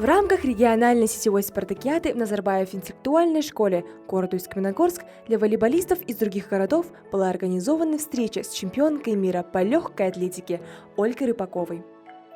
В рамках региональной сетевой спартакиады в Назарбаев интеллектуальной школе города Усть-Каменогорск для волейболистов из других городов была организована встреча с чемпионкой мира по легкой атлетике Ольгой Рыпаковой.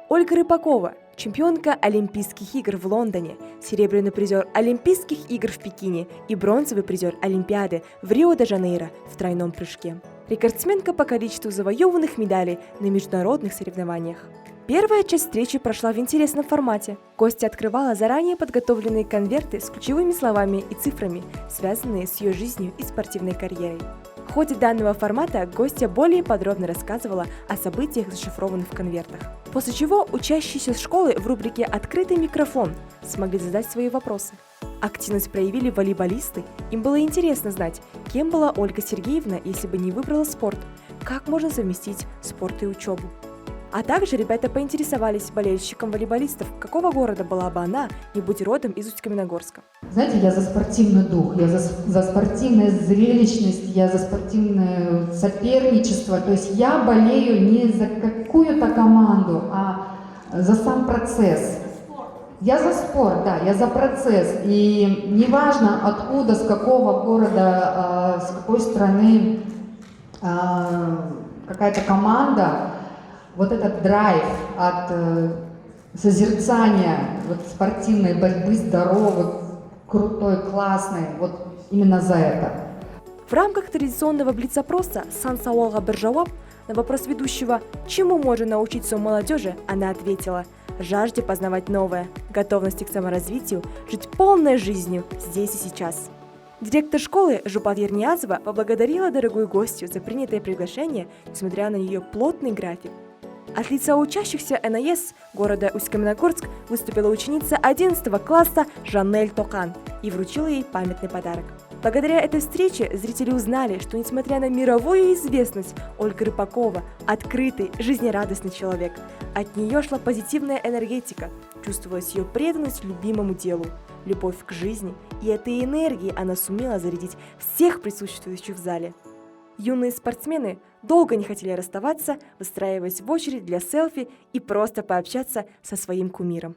Ольга Рыпакова – чемпионка Олимпийских игр в Лондоне, серебряный призер Олимпийских игр в Пекине и бронзовый призер Олимпиады в Рио-де-Жанейро в тройном прыжке. Рекордсменка по количеству завоеванных медалей на международных соревнованиях. Первая часть встречи прошла в интересном формате. Гостья открывала заранее подготовленные конверты с ключевыми словами и цифрами, связанные с ее жизнью и спортивной карьерой. В ходе данного формата гостья более подробно рассказывала о событиях, зашифрованных в конвертах. После чего учащиеся школы в рубрике «Открытый микрофон» смогли задать свои вопросы. Активность проявили волейболисты. Им было интересно знать, кем была Ольга Сергеевна, если бы не выбрала спорт, как можно совместить спорт и учебу. А также ребята поинтересовались болельщиком волейболистов, какого города была бы она, не будь родом из Усть-Каменогорска. Знаете, я за спортивный дух, я за спортивную зрелищность, я за спортивное соперничество. То есть я болею не за какую-то команду, а за сам процесс. Я за спорт, да, я за процесс. И неважно откуда, с какого города, с какой страны какая-то команда, вот этот драйв от созерцания вот, спортивной борьбы, здоровой, крутой, классной, вот именно за это. В рамках традиционного блиц-опроса «Сан Сауалга Бержауап» на вопрос ведущего «Чему можно научиться у молодежи?» она ответила: «Жажде познавать новое, готовности к саморазвитию, жить полной жизнью здесь и сейчас». Директор школы Жупат Ерниязова поблагодарила дорогую гостью за принятое приглашение, несмотря на ее плотный график. От лица учащихся НАЕС города Усть-Каменогорск выступила ученица 11 класса Жанель Токан и вручила ей памятный подарок. Благодаря этой встрече зрители узнали, что несмотря на мировую известность, Ольга Рыпакова – открытый, жизнерадостный человек. От нее шла позитивная энергетика, чувствовалась ее преданность любимому делу, любовь к жизни, и этой энергией она сумела зарядить всех присутствующих в зале. Юные спортсмены долго не хотели расставаться, выстраиваясь в очередь для селфи и просто пообщаться со своим кумиром.